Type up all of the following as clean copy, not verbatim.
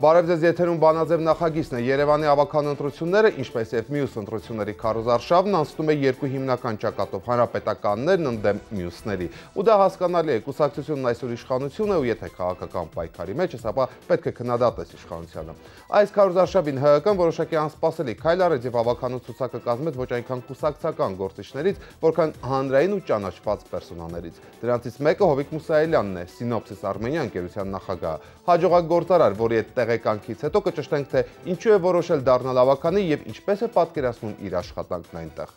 Բարև ձեզ, եթերում Վանաձև նախագիծն է։ Երևանի ավագան ընտրությունները, ինչպես եւ մյուս ընտրությունների քարոզարշավն անցնում է երկու հիմնական ճակատով՝ հանրապետականներն ընդդեմ մյուսների։ Ու դա հասկանալի է, կուսակցությունն այսօր իշխանություն է, ու եթե քաղաքական պայքարի մեջ ես, ապա պետք է քննադատես իշխանությանը։ Այս քարոզարշավին ՀՀԿ-ն որոշակի անսպասելի քայլ արեց եւ ավագանու ցուցակը կազմեց ոչ այնքան կուսակցական գործիչներից, որքան հանրային ու ճանաչված պերսոնաներից։ Դրանցից մեկը Հովիկ Մուսայելյանն է, Սինոպսիս Արմենիա ընկերության նախագահ, հաջողակ գործարար, որի այդ տեղեկանքից հետո կճշտենք, թե ինչու է որոշել դառնալ ավագանի եւ ինչպես է պատկերացնում իր աշխատանքն այնտեղ։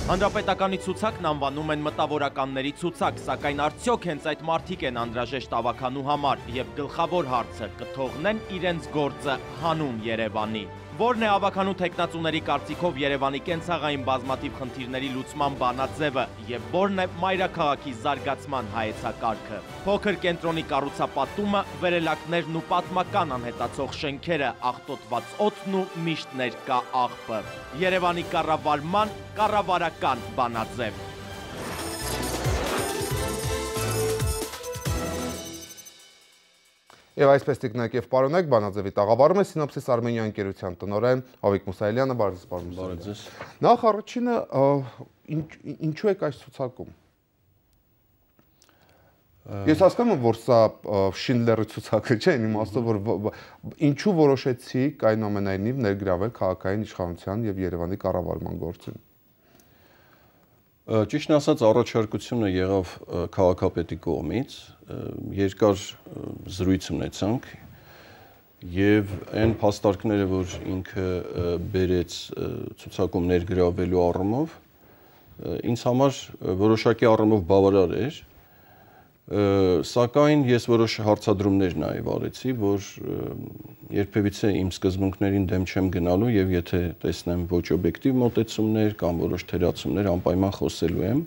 Հանրապետականի ցուցակն անվանում են մտավորականների ցուցակ, սակայն արդյոք հենց այդ մարդիկ են անհրաժեշտ ավագանու համար եւ գլխավոր հարցը՝ կթողնեն իրենց գործը հանուն Երևանի։ Որն է ավագանու թեկնածուների կարծիքով Երևանի կենցաղային բազմաթիվ խնդիրների լուծման բանաձևը եւ որն է մայրաքաղաքի զարգացման հայեցակարգը։ Փոքր կենտրոնի կառուցապատումը, վերելակներն ու պատմական անհետացող շենքերը, աղտոտված օդն ու միշտ ներկա աղբը։ Երևանի կառավարման կառավարական բանաձև։ Եվ այսպես տիկնակ եւ պարոնեք, Վանաձևի տաղավարում է Սինոպսիս Արմենիա ընկերության տնօրեն Հովիկ Մուսայելյանը, բարև ձեզ։ Նախ առաջինը, ինչու եք այս ցուցակում։ Ես հասկանում եմ, որ սա Շինդլերի ցուցակը չէ, իմաստով որ ինչու որոշեցիք այնուամենայնիվ ներգրավել քաղաքային իշխանության եւ Երևանի կառավարման գործին։ Ճիշտն ասած, առաջարկությունը եղավ քաղաքապետի կողմից, երկար զրույց ունեցանք եւ այն փաստարկները, որ ինքը բերեց ցուցակում ներգրավելու առումով, ինձ համար որոշակի առումով բավարար էր, սակայն ես որոշ հարցադրումներ նաեւ արեցի, որ երբևիցե իմ սկզբունքներին դեմ չեմ գնալու եւ եթե տեսնեմ ոչ օբյեկտիվ մոտեցումներ կամ որոշ թերացումներ, անպայման խոսելու եմ։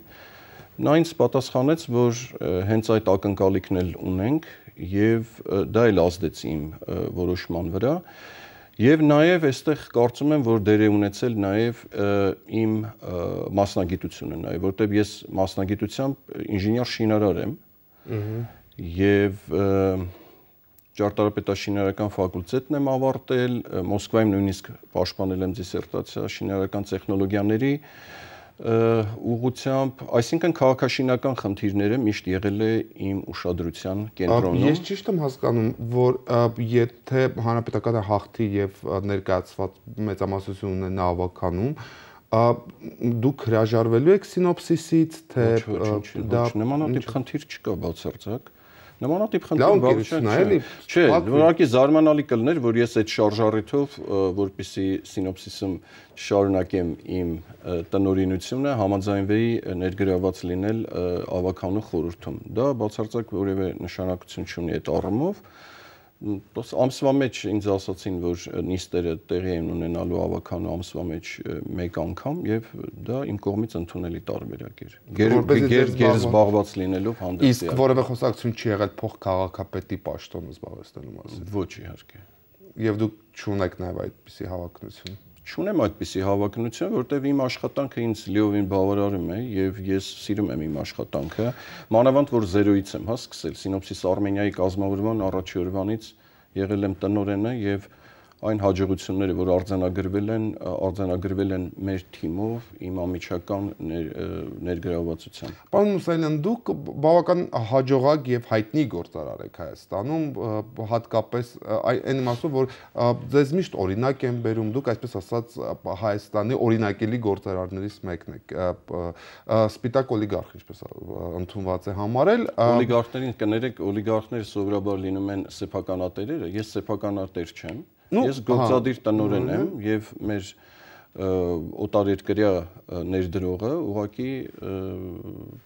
Նա ինձ պատասխանեց, որ հենց այդ ակնկալիքն էլ ունենք եւ դա էլ ազդեց իմ որոշման վրա եւ նաեւ այստեղ կարծում եմ, որ դեր է ունեցել նաեւ իմ մասնագիտությունը նաեւ, որտեղ ես մասնագիտությամբ ինժեներ-շինարար եմ եւ ճարտարապետաշինարական ֆակուլտետն եմ ավարտել, Մոսկվայում նույնիսկ պաշտպանել եմ դիսերտացիա շինարարական տեխնոլոգիաների ուղղությամբ, այսինքն քաղաքաշինական խնդիրները միշտ եղել է իմ ուշադրության կենտրոնում։ Ես ճիշտ եմ հասկանում, որ եթե հանրապետականը հաղթի եւ ներկայացված մեծամասնություն ունենա ավագանում, դուք հրաժարվելու եք Սինոպսիսից, թե դա նմանատիպ խնդիր չկա բացարձակ։ Նմանատիպ խնդիր բավական չէ։ Չէ, որակի զարմանալի կլներ, որ ես այդ շարժառիթով, որպեսզի Սինոպսիսում շարունակեմ իմ տնօրինությունը, համաձայնվեի ներգրաված լինել ավագանու խորհրդում։ Դա բացարձակ որևէ նշանակություն չունի այդ առումով։ Ամսվա մեջ ինձ ասացին, որ նիստերը տեղի են ունենալու ավագանու ամսվա մեջ մեկ անգամ եւ դա իմ կողմից ընդունելի տարբերակ էր։ Գերզբաղված լինելով հանդես։ Իսկ որևէ խոսակցություն չի եղել փոխքաղաքապետի պաշտոնը զբաղեցնելու մասին։ Ոչ, իհարկե։ Եվ դուք չունեք նաեւ այդպիսի հավակնություն։ Չունեմ այդպիսի հավակնություն, որտեղ իմ աշխատանքը ինձ լիովին բավարարում է եւ ես սիրում եմ իմ աշխատանքը, մանավանդ որ զերոյից եմ սկսել, Սինոպսիս Արմենիայի կազմավորման առաջի օրվանից եղել եմ տնօրենը եւ այն հաջողությունները, որ արձանագրվել են մեր թիմով, իմ անմիջական ներգրավվածությամբ։ Պարոն Մուսայելյան, դուք բավական հաջողակ եւ հայտնի գործարար եք Հայաստանում, հատկապես այն իմաստով, որ ձեզ միշտ օրինակ են բերում, դուք այսպես ասած Հայաստանի օրինակելի գործարարներից մեկն եք։ Սպիտակ օլիգարխ, ինչպես ընդունված է համարել։ Օլիգարխներին կներեք, օլիգարխները սովորաբար լինում են սեփականատերերը, ես սեփականատեր չեմ։ Ես գործադիր տնօրեն եմ եւ մեր օտարերկրյա ներդրողը ուղղակի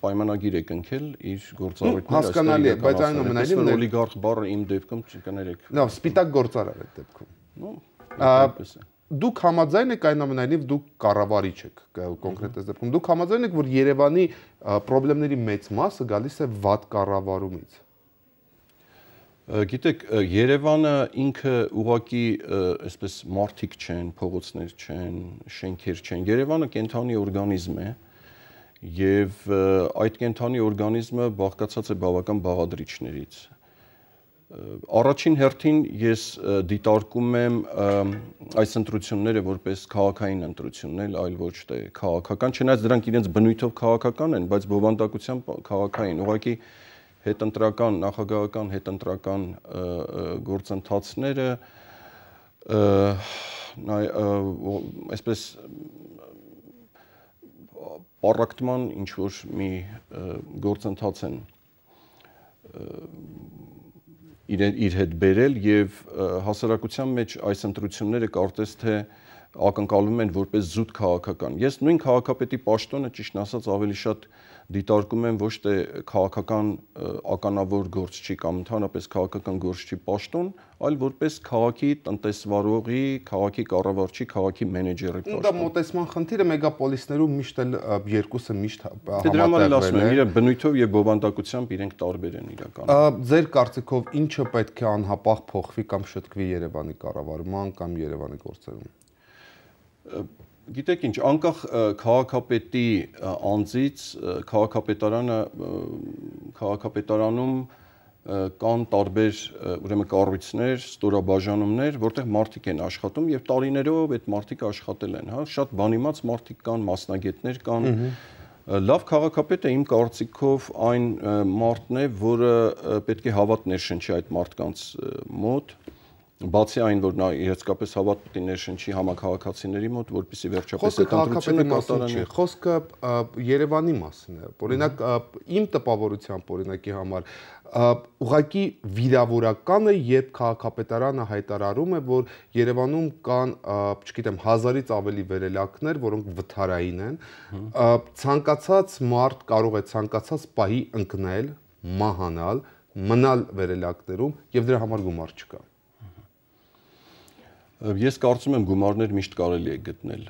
պայմանագիր է կնքել իր գործառույթները։ Հասկանալի է, բայց այնուամենայնիվ օլիգարխ բառը իմ դեպքում կներեք։ Լավ, սպիտակ գործարար այդ դեպքում։ Այդպես է։ Դուք համաձայն եք այնուամենայնիվ դուք կառավարիչ եք կոնկրետ այս դեպքում։ Դուք համաձայն եք, որ Երևանի խնդիրների մեծ մասը գալիս է վատ կառավարումից։ Գիտեք, Երևանը ինքը ուղղակի այսպես մարդիկ չեն, փողոցներ չեն, շենքեր չեն։ Երևանը կենթանի օրգանիզմ է եւ այդ կենթանի օրգանիզմը բաղկացած է բավական բաղադրիչներից։ Առաջին հերթին ես դիտարկում եմ այս ընտրությունները որպես քաղաքային ընտրություններ, այլ ոչ թե քաղաքական, չնայած դրանք իրենց բնույթով քաղաքական են, բայց բովանդակությամբ քաղաքային, ուղղակի հետընտրական, նախագահական հետընտրական գործընթացները այսպես պառակտման ինչ-որ մի գործընթաց են իր հետ բերել եւ հասարակության մեջ այս ընտրությունները կարծես թե ակնկալվում են որպես զուտ քաղաքական։ Ես նույն քաղաքապետի պաշտոնը ճիշտն ասած ավելի շատ դիտարկում եմ ոչ թե քաղաքական ականավոր գործչի կամ ընդհանրապես քաղաքական գործչի պաշտոն, այլ որպես քաղաքի տնտեսվարողի, քաղաքի կառավարչի, քաղաքի մենեջերի պաշտոն։ Դա մոտեցման խնդիրը մեգապոլիսներում միշտ էլ երկուսը միշտ համատեղվել է։ Իրենք բնույթով եւ բովանդակությամբ իրենք տարբեր են իրականում։ Ձեր կարծիքով ինչը պետք է անհապաղ փոխվի կամ շտկվի Երևանի կառավարման կամ Երևանի գործերում։ Գիտեք ինչ, անկախ քաղաքապետի անձից քաղաքապետարանում կան տարբեր ուրեմն կառույցներ, ստորաբաժանումներ, որտեղ մարդիկ են աշխատում եւ տարիներով այդ մարդիկ աշխատել են, հա, շատ բանիմաց մարդիկ կան, մասնագետներ կան։ Լավ քաղաքապետը իմ կարծիքով այն մարդն է, որը պետք է հավատ ներշնչի այդ մարդկանց մոտ, բացի այն, որ նա իսկապես հավատ պետք է ներշնչի համաքաղաքացիների մոտ, որպեսզի վերջապես այդ ընտրությունը կատարվի։ Խոսքը Երևանի մասին է։ Օրինակ իմ տպավորությամբ օրինակի համար ուղղակի վիրավորական է, երբ քաղաքապետարանը հայտարարում է, որ Երևանում կան, չգիտեմ, 1000-ից ավելի վերելակներ, որոնք վթարային են, ցանկացած մարդ կարող է ցանկացած պահի ընկնել, մահանալ, մնալ վերելակներում եւ դրա համար գումար չկա։ Ես կարծում եմ գումարներ միշտ կարելի է գտնել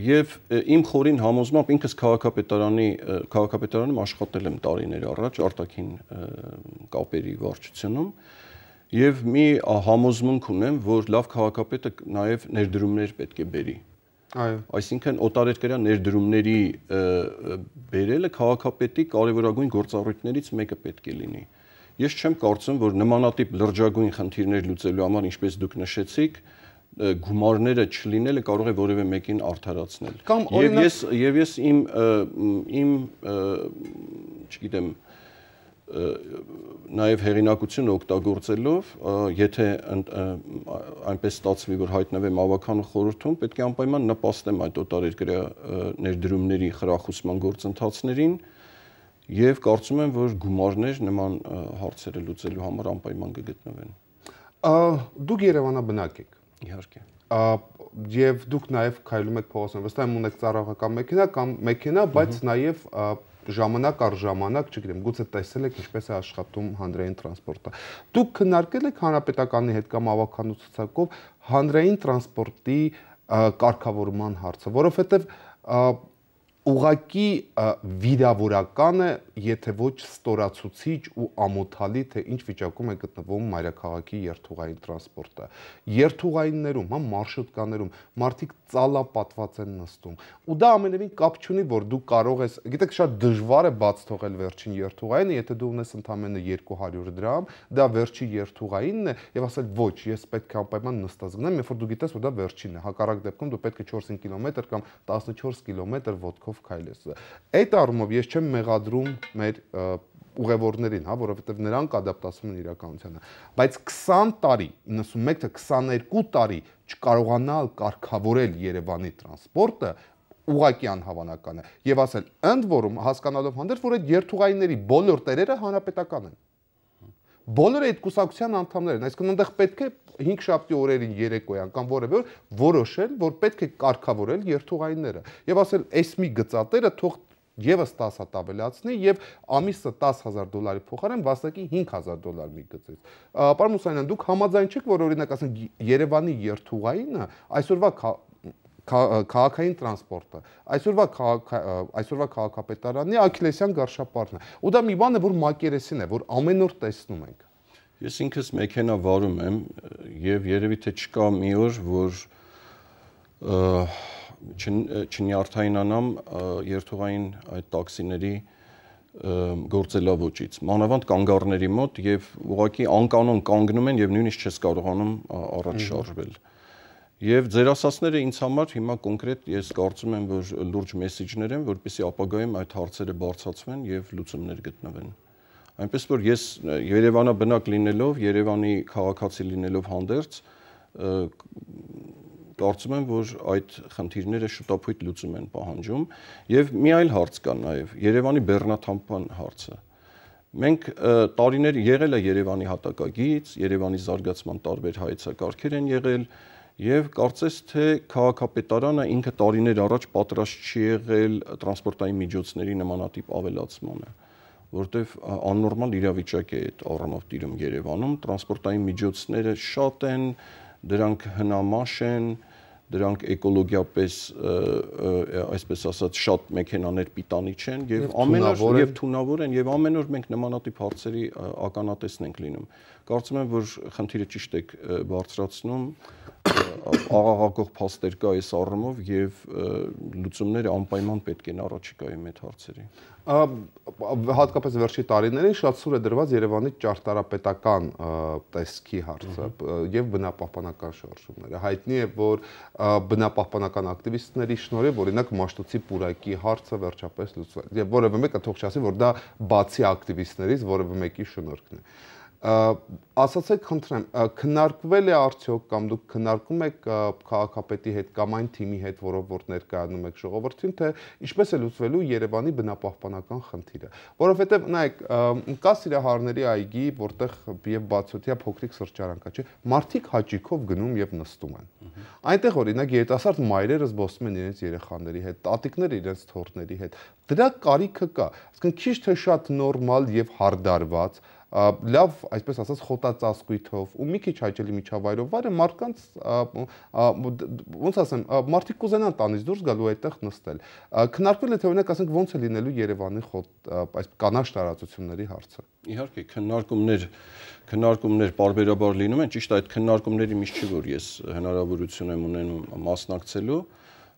եւ իմ խորին համոզմամբ ինքս քաղաքապետարանում աշխատել եմ տարիներ առաջ արտաքին կապերի վարչությունում եւ մի համոզմունք ունեմ, որ լավ քաղաքապետը նաեւ ներդրումներ պետք է բերի։ Այո։ Այսինքն օտարերկրյա ներդրումների բերելը քաղաքապետի կարևորագույն գործառույթներից մեկը պետք է լինի։ Ես չեմ կարծում, որ նմանատիպ լրջագույն խնդիրներ լուծելու համար, ինչպես դուք նշեցիք, գումարները չլինելը կարող է որևէ մեկին արդարացնել։ Եվ ես իմ չգիտեմ նաև հեղինակությունը օգտագործելով, եթե այնպես ստացվի, որ հայտնվեմ ավականու խորհրդում, պետք է անպայման նպաստեմ այդ օտարերկրյա ներդրումների խրախուսման գործընթացներին եւ կարծում եմ, որ գումարներ նման հարցերը լուծելու համար անպայման կգտնվեն։ Դուք Երևանաբնակ եք։ Իհարկե։ Եվ դուք նաև քայլում եք փողոցում, վստահ եմ ունեք ծառայական մեքենա կամ մեքենա, բայց նաև ժամանակ առ ժամանակ, չգիտեմ, գուցե տեսել եք ինչպես է աշխատում հանրային տրանսպորտը։ Դուք քննարկել եք հանրապետականի հետ կամ ավականու ցուցակով հանրային տրանսպորտի կարգավորման հարցը, որովհետև ուղղակի վիրավորական է, եթե ոչ ստորացուցիչ ու ամոթալի, թե ինչ վիճակում է գտնվում մայրաքաղաքի երթուղային տրանսպորտը։ Երթուղայիններում, հա, մարշրուտկաներում մարդիկ ծալապատված են նստում։ Ու դա ամենևին կապ չունի, որ դու կարող ես, գիտեք, շատ դժվար է բաց թողել վերջին երթուղայինը, եթե դու ունես ընդամենը 200 դրամ, դա վերջի երթուղայինն է, եւ ասել ոչ, ես պետք է անպայման նստած գնամ, երբ որ դու գիտես, որ դա վերջինն է։ Հակառակ դեպքում դու պետք է 4-5 կիլոմետր կամ 14 կիլոմետր ոտքով քայլես։ Այդ առումով ես չեմ մեղադրում մեր ուղևորներին, հա, որովհետև նրանք ադապտացվում են իրականությանը, բայց 20 տարի, 91-ը 22 տարի չկարողանալ կարգավորել Երևանի տրանսպորտը ուղղակի անհավանական է եւ ասել ընդ որում հասկանալով հանդերձ, որ այդ երթուղայինների բոլոր տերերը հանրապետական են։ Բոլորը այդ կուսակցության անդամներ են, այսինքն այնտեղ պետք է 5 շաբթի օրերին երեկոյան կամ որևէ օր որոշել, որ պետք է կարգավորել երթուղայինները եւ ասել, այս մի գծատերը թող եւս 10 հատ ավելացնի եւ ամիսը $10,000 փոխարեն վաստակի $5,000 մի գծից։ Պարոն Մուսանյան, դուք համաձայն չեք, որ օրինակ ասենք Երևանի երթուղայինը այսօրվա քաղաքային տրանսպորտը, այսօրվա քաղաքապետարանի Աքիլեսյան գարշապարն է։ Ու դա մի բան է, որ մակերեսին է, որ ամեն օր տեսնում ենք։ Ես ինքս մեքենա վարում եմ եւ երևի թե չկա մի օր, որ չնյարդայնանամ երթուղային այդ տաքսիների գործելավոճից, մանավանդ կանգառների մոտ եւ ուղղակի անկանոն կանգնում են եւ նույնիսկ չես կարողանում առաջ շարժվել։ Եվ ձեր ասածները ինձ համար հիմա կոնկրետ ես կարծում եմ, որ լուրջ մեսեջներ են, որպեսզի ապագայում այդ հարցերը բարձրացվեն եւ լուծումներ գտնվեն։ Այնպես որ ես Երևանաբնակ լինելով, Երևանի քաղաքացի լինելով հանդերձ կարծում եմ, որ այդ խնդիրները շուտապույտ լուծում են պահանջում եւ մի այլ հարց կա նաեւ Երևանի բեռնաթափման հարցը։ Մենք տարիներ եղել է Երևանի հատակագից, Երևանի զարգացման տարբեր հայեցակարգեր են եղել եւ կարծես թե քաղաքապետարանը ինքը տարիներ առաջ պատրաստ չի եղել տրանսպորտային միջոցների նմանատիպ ավելացմանը, որտեվ աննորմալ իրավիճակ է այդ առումով տիրում Երևանում, տրանսպորտային միջոցները շատ են, դրանք հնամաշ են, դրանք էկոլոգիապես այսպես ասած շատ մեքենաներ պիտանի չեն եւ ամեն օր եւ թունավոր են եւ ամեն օր մենք նմանատիպ հարցերի ականատեսն ենք լինում։ Կարծում եմ, որ խնդիրը ճիշտ եք բարձրացնում, աղաղակող փաստեր կա այս առումով եւ լուծումները անպայման պետք են առաջիկայում այդ հարցերի։ Հատկապես վերջի տարիներին շատ սուր է դրված Երևանի ճարտարապետական տեսքի հարցը եւ բնապահպանական շարժումները։ Հայտնի է, որ բնապահպանական ակտիվիստների շնորհիվ օրինակ Մաշտոցի պուրակի հարցը վերջապես լուծվել։ Եվ որևէ մեկը թող չասի, որ դա բացի ակտիվիստներից որևէ մեկի շնորհքն է։ Ասացեք, խնդրեմ, քննարկվել է արդյոք կամ դուք քննարկում եք քաղաքապետի հետ կամ այն թիմի հետ, որով ներկայանում եք ժողովրդին, թե ինչպես է լուծվելու Երևանի բնապահպանական խնդիրը, որովհետև նայեք, կա Սիրահարների այգի, որտեղ եւ բացօթյա փոքրիկ սրճարան կա, չէ՞, մարդիկ հաճիկով գնում եւ նստում են։ Այնտեղ օրինակ երիտասարդ մայրերը զբոսնում են իրենց երեխաների հետ, տատիկները իրենց թոռների հետ։ Դրա կարիքը կա, այսինքն քիչ թե շատ նորմալ եւ հարդարված լավ, այսպես ասած, խոտածածկույթով ու մի քիչ հաճելի միջավայրով վարը մարդկանց ոնց ասեմ, մարդիկ կուզենան տանից դուրս գալու այդտեղ նստել։ Քննարկվել է թե օրինակ ասենք ոնց է լինելու Երևանի այս կանաչ տարածությունների հարցը։ Իհարկե, քննարկումներ պարբերաբար լինում են, ճիշտ այդ քննարկումների միշտ չի, որ ես հնարավորություն եմ ունենում մասնակցելու,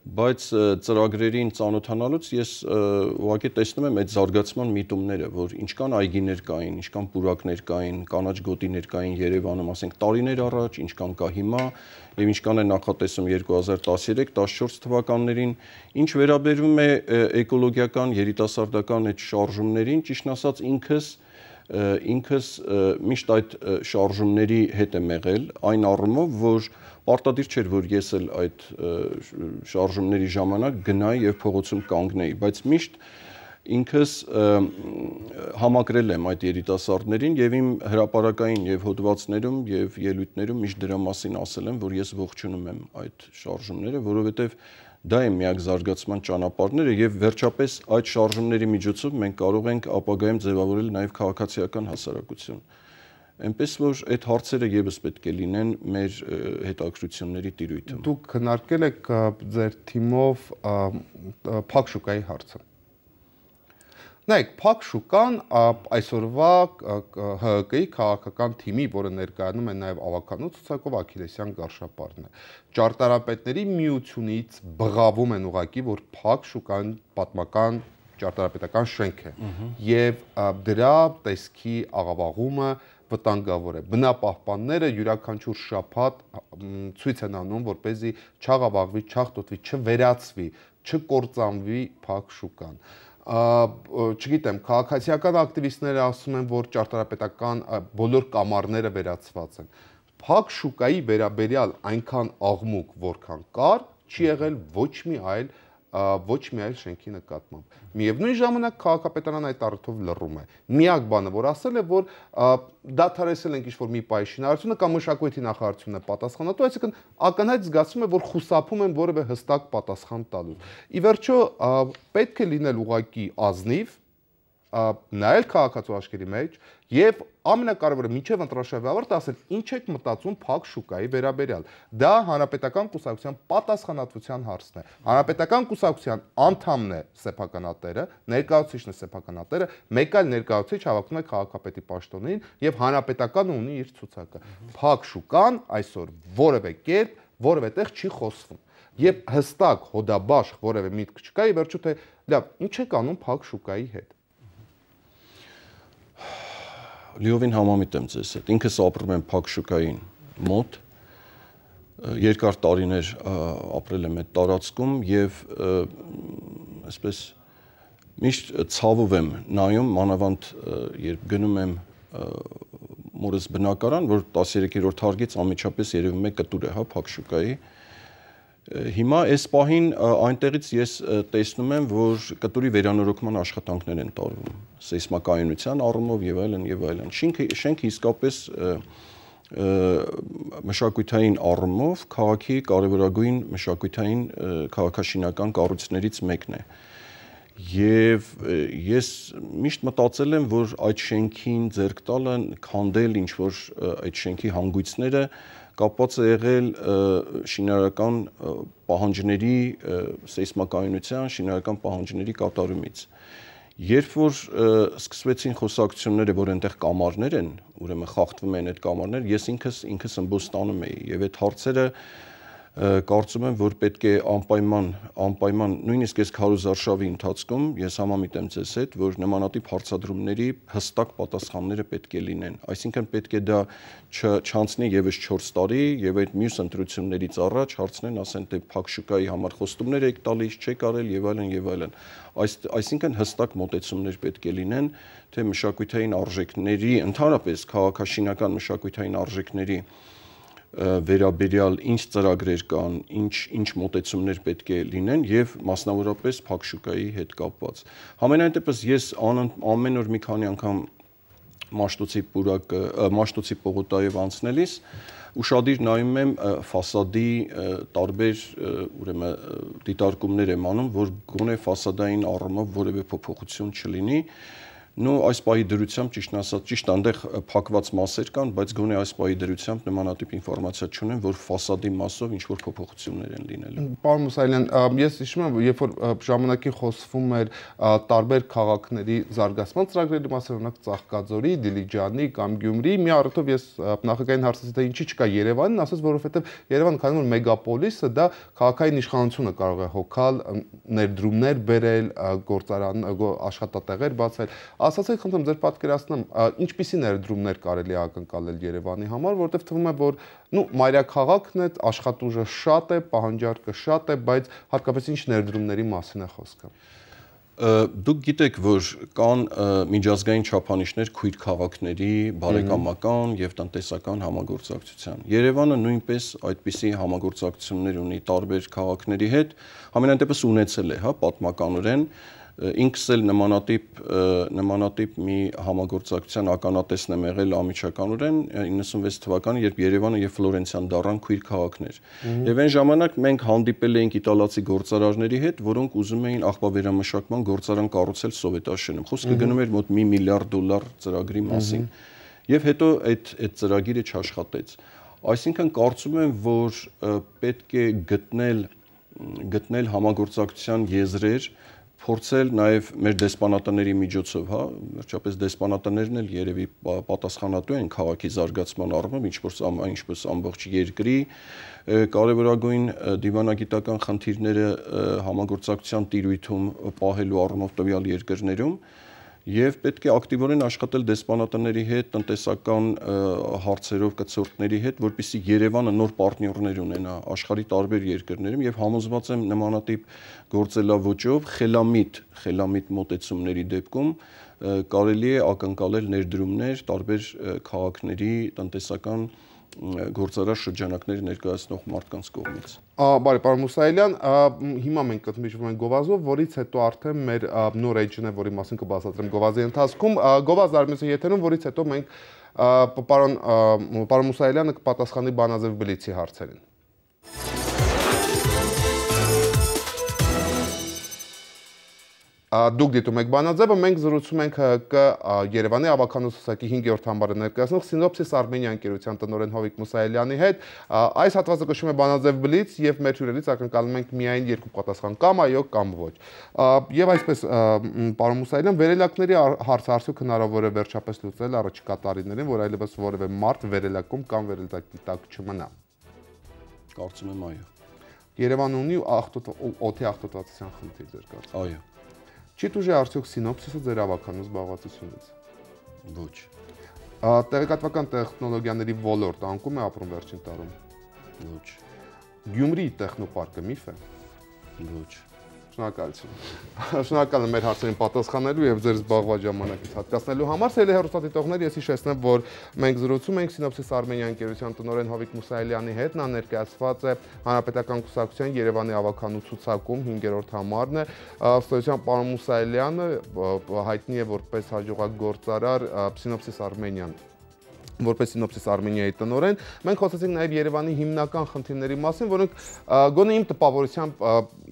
բայց ծրագրերին ծանոթանալուց ես ուղղակի տեսնում եմ այդ զարգացման միտումները, որ ինչքան այգիներ կային, ինչքան պուրակներ կային, կանաչ գոտիներ կային Երևանում, ասենք տարիներ առաջ, ինչքան կա հիմա եւ ինչքան է նախատեսում 2013-14 թվականներին, ինչ վերաբերում է էկոլոգիական, երիտասարդական այդ շարժումներին, ճիշտն ասած ինքս միշտ այդ շարժումների հետ եմ եղել, այն առումով, որ պարտադիր չէր, որ ես էլ այդ շարժումների ժամանակ գնայի եւ փողոցում կանգնեի, բայց միշտ ինքս համակրել եմ այդ երիտասարդներին եւ իմ հրապարակային եւ հոդվածներում եւ ելույթներում միշտ դրա մասին ասել եմ, որ ես ողջունում եմ այդ շարժումները, որովհետեւ դա է միակ զարգացման ճանապարհները եւ վերջապես այդ շարժումների միջոցով մենք կարող ենք ապագայում ձևավորել նաեւ քաղաքացիական հասարակություն։ Այնպես որ այդ հարցերը եւս պետք է լինեն մեր հետաքրությունների տիրույթում։ Դուք քննարկել եք ձեր թիմով փակ շուկայի հարցը։ Նայեք, փակ շուկան այսօրվա ՀՀԿ-ի քաղաքական թիմի, որը ներկայանում է նաև ավականու ցուցակով Աքիլեսյան գարշապարն է։ Ճարտարապետների միությունից բղավում են ուղղակի, որ փակ շուկան պատմական ճարտարապետական շենք է եւ դրա տեսքի աղավաղումը վտանգավոր է։ Բնապահպանները յուրաքանչյուր շաբաթ ցույց են անում, որպեսզի չաղավաղվի, չախտոտվի, չվերածվի, չկործանվի փակ շուկան։ Չգիտեմ, քաղաքացիական ակտիվիստները ասում են, որ ճարտարապետական բոլոր կամարները վերացված են։ Փակ շուկայի վերաբերյալ այնքան աղմուկ, որքան կար, չի եղել ոչ մի այլ շենքի նկատմամբ։ Միևնույն ժամանակ քաղաքապետարանը այդ առիթով լռում է։ Միակ բանը, որ ասել է, որ դադարեցել ենք ինչ-որ մի պահի շինարարությունը կամ մշակույթի նախարարությունն է պատասխանատու, այսինքն ակնհայտ զգացում է, որ խուսափում են որևէ հստակ պատասխան տալուց։ Ի վերջո, պետք է լինել ուղղակի ազնիվ, նայել քաղաքացու աչքերի մեջ եւ ամենակարևորը մինչեւ ընտրաշավի ավարտը ասել ինչ եք մտածում փակ շուկայի վերաբերյալ։ Դա հանրապետական կուսակցության պատասխանատվության հարցն է։ Հանրապետական կուսակցության անդամն է սեփականատերը, ներկայացուցիչն է սեփականատերը, մեկ այլ ներկայացուցիչ հավակնում է քաղաքապետի պաշտոնին եւ հանրապետականը ունի իր ցուցակը։ Փակ շուկան այսօր որևէ կերպ, որևէ տեղ չի խոսվում։ Եվ հստակ հոդաբաշխ որևէ միտք չկա, ի վերջո թե լավ, ինչ եք անում փակ շուկայի հետ։ Լիովին համամիտ եմ ձեզ հետ։ Ինքս ապրում եմ Փակ շուկային մոտ, երկար տարիներ ապրել եմ այդ տարածքում եւ այսպես միշտ ցավով եմ նայում, մանավանդ երբ գնում եմ մորս բնակարան, որ 13-րդ հարկից անմիջապես երևում է կտուր է, հա, Փակ շուկայի։ Հիմա այս պահին այնտեղից ես տեսնում եմ, որ կտուրի վերանորոգման աշխատանքներ են տարվում, սեյսմակայունության առումով եւ այլն եւ այլն։ Շենքը իսկապես մշակութային առումով քաղաքի կարևորագույն մշակութային քաղաքաշինական կառույցներից մեկն է։ Եվ ես միշտ մտածել եմ, որ այդ շենքին ձեռք տալը, քանդել ինչ որ այդ շենքի հանգույցները կապված է եղել շինարարական պահանջների սեյսմակայունության, շինարարական պահանջների կատարումից։ Երբ որ սկսվեցին խոսակցությունները, որ այնտեղ կամարներ են, ուրեմն խախտվում են այդ կամարներ, ես ինքս ըմբոստանում էի եւ այդ հարցերը կարծում եմ, որ պետք է անպայման նույնիսկ այս քարոզարշավի ընթացքում ես համամիտ եմ ձեզ հետ, որ նմանատիպ հարցադրումների հստակ պատասխանները պետք է լինեն։ Այսինքն պետք է դա չանցնի եւս 4 տարի եւ այդ մյուս ընտրություններից առաջ հարցնեն, ասեն թե Փակ շուկայի համար խոստումներ եք տալիս, չեք արել եւ այլն եւ այլն։ Այսինքն հստակ մոտեցումներ պետք է լինեն, թե մշակութային արժեքների, ընդհանրապես քաղաքաշինական մշակութային արժեքների վերաբերյալ ինչ ծրագրեր կան, ինչ մոտեցումներ պետք է լինեն եւ մասնավորապես Փակ շուկայի հետ կապված։ Համենայնդեպս ես ամեն օր մի քանի անգամ Մաշտոցի պողոտայով անցնելիս ուշադիր նայում եմ ֆասադի տարբեր ուրեմն դիտարկումներ եմ անում, որ գոնե ֆասադային առումով որևէ փոփոխություն չլինի։ Այս պահի դրությամբ ճիշտ ասած, ճիշտ այնտեղ փակված մասեր կան, բայց գոնե այս պահի դրությամբ նմանատիպ ինֆորմացիա չունեմ, որ ֆասադի մասով ինչ որ փոփոխություններ են լինելու։ Պարոն Մուսայելյան, ես հիշում եմ, երբ որ ժամանակին խոսվում էր տարբեր քաղաքների զարգացման ծրագրերի մասին, օրինակ Ծաղկաձորի, Դիլիջանի կամ Գյումրի, մի առիթով ես նախագահային հարցրեցի, թե ինչի չկա Երևանին, ասաց, որովհետև Երևանը քանի որ մեգապոլիս է, դա քաղաքային իշխանությունը կարող է հոգալ, ներդրումներ բերել, գործարան, աշխատատեղեր բացել։ Ասացեք, խնդրեմ, ձեր պատկերացնում, ինչպիսի ներդրումներ կարելի է ակնկալել Երևանի համար, որովհետև թվում է, որ մայրաքաղաքն է, աշխատուժը շատ է, պահանջարկը շատ է, բայց հատկապես ինչ ներդրումների մասին է խոսքը։ Դուք գիտեք, որ կան միջազգային չափանիշներ քույր քաղաքների բարեկամական եւ տնտեսական համագործակցության։ Երևանը նույնպես այդպիսի համագործակցություններ ունի տարբեր քաղաքների հետ, համենայնդեպս ունեցել է, հա, պատմականորեն։ Ինքս էլ նմանատիպ մի համագործակցության ականատեսն եմ եղել անմիջականորեն 96 թվականին, երբ Երևանը եւ Ֆլորենցիան դառան քույր քաղաքներ։ Եվ այն ժամանակ մենք հանդիպել էինք իտալացի գործարարների հետ, որոնք ուզում էին աղբավերամշակման գործարան կառուցել Սովետաշենում։ Խոսքը գնում էր մոտ $1 միլիարդ ծրագրի մասին։ Եվ հետո այդ ծրագիրը չաշխատեց։ Այսինքն կարծում եմ, որ պետք է գտնել համագործակցության եզրեր, փորձել նաև մեր դեսպանատների միջոցով, հա, վերջապես դեսպանատներն էլ երևի պատասխանատու են քաղաքի զարգացման առումով, ինչպես ամբողջ երկրի կարևորագույն դիվանագիտական խնդիրները համագործակցության տիրույթում պահելու առումով տվյալ երկրներում եւ պետք է ակտիվորեն աշխատել դեսպանատների հետ, տնտեսական հարցերով կցորդների հետ, որպեսզի Երևանը նոր պարտներներ ունենա աշխարհի տարբեր երկրներում եւ համոզված եմ նմանատիպ գործելավոճով խելամիտ մոտեցումների դեպքում կարելի է ակնկալել ներդրումներ տարբեր քաղաքների տնտեսական գործարար շրջանակներ ներկայացնող մարդկանց կողմից։ Բարի, պարոն Մուսայելյան, հիմա մենք ընդմիջվում ենք գովազդով, որից հետո արդեն մեր նոր էջն է, որի մասին կբացատրեմ գովազդի ընթացքում։ Գովազդ արմիսը եթերում, որից հետո մենք պարոն Մուսայելյանը կպատասխանի Բանաձև Բլիցի հարցերին։ Դուք դիտում եք Բանաձևը, մենք զրուցում ենք ՀԿ Երևանի ավականու սոսակի 5-րդ համարը ներկայացնող Սինոպսիս Արմենիա ընկերության տնօրեն Հովիկ Մուսայելյանի հետ։ Այս հատվածը կոչվում է Բանաձև Բլից եւ մեր հյուրերից ակնկալում ենք միայն երկու պատասխան, կամ այո, կամ ոչ։ Եվ այսպես, պարոն Մուսայելյան, վերելակների հարցը արդյոք հնարավոր է վերջապես լուծել առաջիկա տարիներին, որ այլևս որևէ մարդ վերելակում կամ վերելակի տակ չմնա։ Կարծում եմ այո։ Երևանը ունի օդի աղտոտվածության խնդիր ձեր կարծիքով։ Այո։ Չի դժվար արդյոք Սինոպսիսը ձեր ավականու զբաղվածությունից։ Ոչ։ Տեղեկատվական տեխնոլոգիաների ոլորտ անկում է ապրում վերջին տարում։ Ոչ։ Գյումրի տեխնոպարկը միֆ է։ Ոչ։ Շնորհակալություն։ Շնորհակալ եմ մեր հարցերին պատասխանելու եւ ձեր զբաղված ժամանակից հատկացնելու համար։ Սիրելի հեռուստադիտողներ, ես հիշեցնեմ, որ մենք զրուցում ենք Սինոպսիս Արմենիա ընկերության տնօրեն Հովիկ Մուսայելյանի հետ։ Նա ներկայացված է Հանրապետական կուսակցության Երևանի ավականու ցուցակում 5-րդ համարն է։ Ըստ պարոն Մուսայելյանը հայտնի է որպես հաջողակ գործարար Սինոպսիս Արմենիան որպես Սինոպսիս Արմենիայի տնօրեն, մենք խոսեցինք նաև Երևանի հիմնական խնդիրների մասին, որոնք գոնե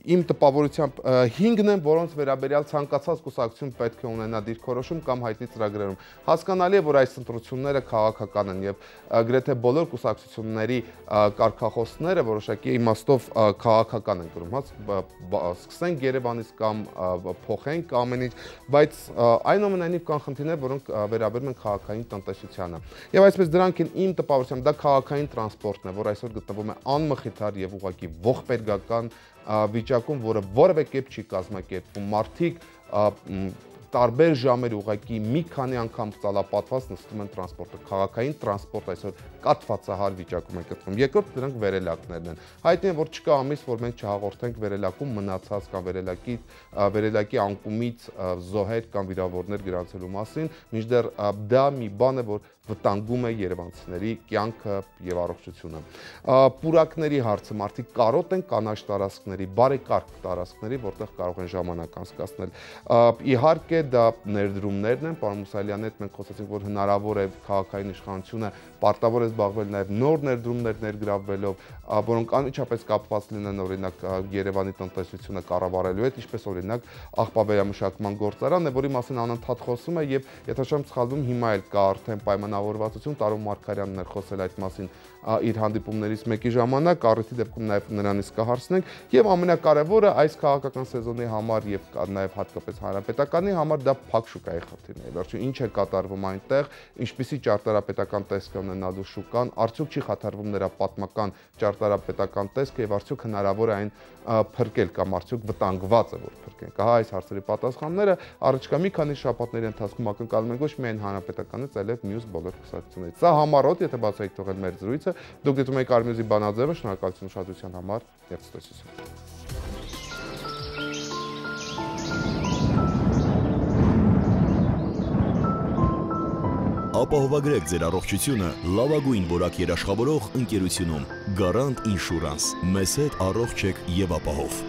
իմ տպավորությամբ 5-ն են, որոնց վերաբերյալ ցանկացած կուսակցություն պետք է ունենա դիրքորոշում կամ հայտնի ծրագրերում։ Հասկանալի է, որ այս ընտրությունները քաղաքական են եւ գրեթե բոլոր կուսակցությունների կարգախոսները որոշակի իմաստով քաղաքական են կրում, սկսենք Երևանից կամ փոխենք ամեն ինչ, բայց այնուամենայնիվ կան խնդիրներ, որոնք վերաբերում են քաղաքային տնտեսությանը։ Եվ այսպես դրանք են իմ տպավորությամբ դա քաղաքային տրանսպորտն է, որ այսօր գտնվում է անմխիթար եւ ուղղակի ողբերգական վիճակում, որը որևէ կերպ չի կազմակերպվում։ Մարդիկ տարբեր ժամեր ուղղակի մի քանի անգամ ծալապատված նստում են տրանսպորտը, քաղաքային տրանսպորտ այսօր կաթվածահար վիճակում է գտնվում։ Երկրորդ դրանք վերելակներն են։ Հայտնի է, որ չկա ամիս, որ մենք չհաղորդենք վերելակում մնացած կամ վերելակի անկումից զոհեր կամ վիրավորներ գրանցելու մասին, մինչդեռ դա մի բան է, որ վտանգում է երևանցիների կյանքը եւ առողջությունը։ Պուրակների հարցը, մարդիկ կարոտ են կանաչ տարածքների, բարեկարգ տարածքների, որտեղ կարող են ժամանակ անցկացնել։ Իհարկե դա ներդրումներն են, պարոն Մուսայելյանի հետ մենք խոսեցինք, որ հնարավոր է քաղաքային իշխանությունը պարտավոր է զբաղվել նաեւ նոր ներդրումներ ներգրավվելով, որոնք անմիջապես կապված լինեն օրինակ Երևանի տնտեսությունը կառավարելու հետ, ինչպես օրինակ աղբավերամշակման գործարանը, որի մասին անընդհատ խոսում է եւ եթե չեմ սխալվում, հիմա էլ կա արդեն պայմանավորվածություն, Տարոն Մարգարյանն էր խոսել այդ մասին իր հանդիպումներից մեկի ժամանակ, առիթի դեպքում նաև նրանից կհարցնենք եւ ամենակարևորը այս քաղաքական սեզոնի համար եւ նաեւ հատկապես հանրապետականի համար դա փակ շուկայի խնդիրն է։ Վերջին ինչ է կատարվում այնտեղ, ինչպիսի ճարտարապետական տեսք է ունենալու շուկան, արդյոք չի խաթարվում նրա պատմական ճարտարապետական տեսքը եւ արդյոք հնարավոր է այն փրկել կամ արդյոք վտանգված է որ փրկենք։ Ահա այս հարցերի պատասխանները առաջիկա մի քանի շաբաթների ընթացքում ակնկալում ենք ոչ միայն հանրապետականից, այլև մյուս բոլոր կուսակցություններից։ Սա համառոտ, եթե բացայք թողել մեր զրույցը, դուք դիտում եք Արմյուզի բանաձևը, շնորհակալություն ուշադրության համար եւ ցտեսություն։ Ապահովագրեք ձեր առողջությունը լավագույն որակ երաշխավորող ընկերությունում Garant Insurance։ Մեզ հետ առողջ եք եւ ապահով։